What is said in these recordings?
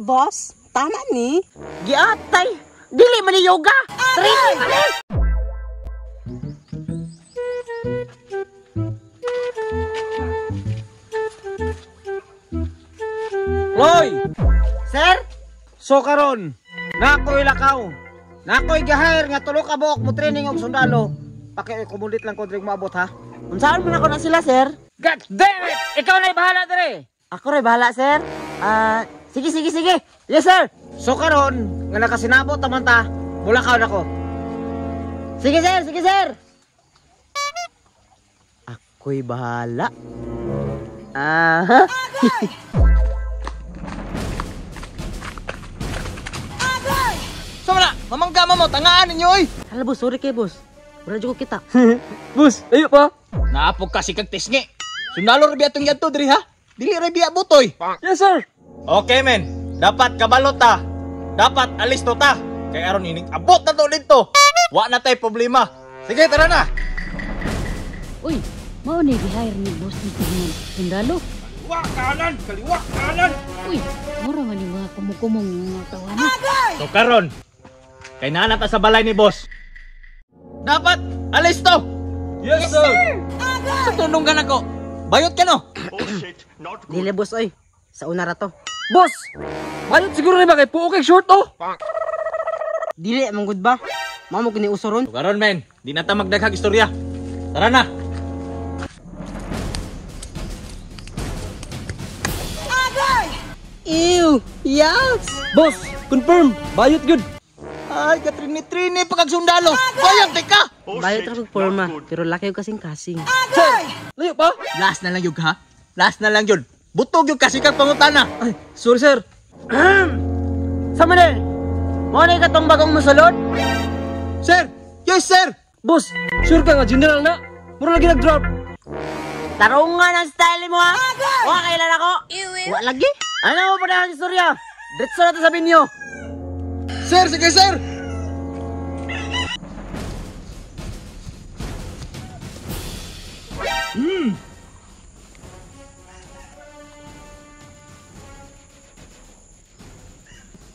Boss, tama ni. Giatay, dili man ni yoga. Training man ni. Loy! Sir? So karon, nakoy lakaw. Nakoy gahayr nga tulo ka buok mo training og sundalo. Paki-accomodate lang ko diri maabot ha. Unsaon man ako na sila, sir? God damn it! Ikaw na bahala dire. Ako rin bahala, sir. Sige. Yes, sir. So karon, nga nakasinabot naman ta, mulakaw na ko. Sige, sir. Ako'y bahala. Aha. So wala, mamangga mo, tangaan ninyo oy. Hala, boss, sorry kay boss. Wala dyan ko kita. Bus, ayo pa. Naapog kasi kag tisngi. Sundalo ra biya tong yadto diri ha. Dili ra biya butoy. Yes, sir. Okay, men. Dapat kabalot ta. Dapat alis to ta. Kay aron ining abot na to dito. Wa na tay problema. Sige, tara na. Uy, mao ni gi-hire ni boss ni Tignan. Sundalo. Kaliwa kanan. Uy, mura man ni mga kumukumong mga tawanan. So karon, kay nana ta sa balay ni boss. Dapat alis to. Yes, sir. Sa tulungan ako. Bayot ka no? Dili, boss, oy. Sa una ra to. Boss, bayot siguro na ba kay puo kay short oh? Dili, manggod ba? Mamo kini usoron. So karon men, di na ta magdaghag istorya. Tara na. Ew, yes. Boss, confirm. Bayot good. Ay, katrini-trini pagkag sundalo. Bayot ka. Bayot ra kog forma, pero laki ko kasing-kasing. Sir, layo pa? Last na lang yun ha? Last na lang yun. Butog yung kasi kang pangutana. Ay, sorry sir. Sa manil, mo na ikatong bagong musulod? Sir! Yes sir! Boss, sure ka nga general na? Mura lagi nag-drop. Tarungan ang style mo ha? Wa kailan ako? Wa lagi? Ano mo pa na ang istorya? Diretso na to sabihin nyo. Sir, sige sir!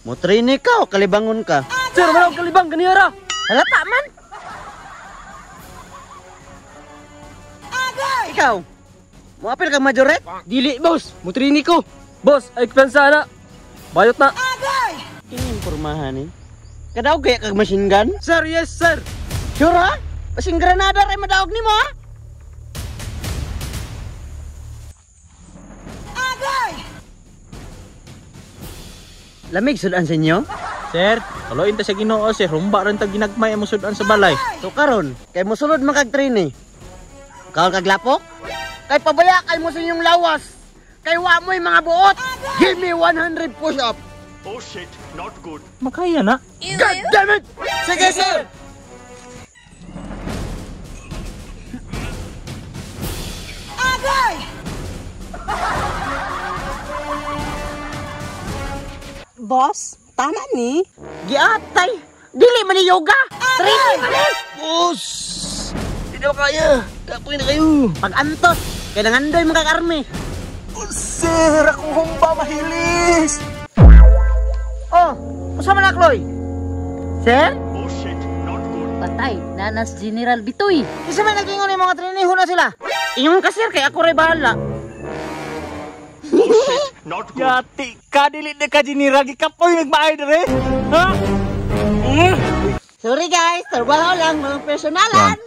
Mo trainee ka o kalibangon ka? Sir, wala akong kalibang, ganiyara. Halata man. Ikaw, mo apil kang majoret? Dili, boss. Mutrini ko. Boss, ay ekpensa na. Bayot na. Kini pormahan eh. Kadaog kaya kag machine gun? Sir, yes sir. Sure ha? Kasing granada rin madaog ni mo ha? Lamig sudan sa inyo? Sir, kaloin ta sa Ginoo sir. Rumba rin ta ginagmay mo sudan sa balay. So karon, kay mo sulod man kag trainee. Kaon kag lapok? Kay pabaya kay mo sa inyong lawas. Kay wa mo'y mga buot. Give me 100 push-up. Oh shit, not good. Makaya na. God damn it! Sige sir! Boss, tama ni. Giatay, dili man ni yoga. Training man ni. Boss! Hindi na kaya. Kapoy na kayo. Pag antos, kay nangandoy mga karme. Sir, akong humba mahilis. Oh, usama na Chloe. Sir? Oh shit, not good. Patay, nanas General Bitoy. Isa may nagingon yung mga traineho na sila. Inyong kasir kay ako rin bahala. Oh shit, not good. Yati, kadili na ka General. Ikapoy nagmaay na rin. Ha? Sorry guys, trabaho lang mga personalan.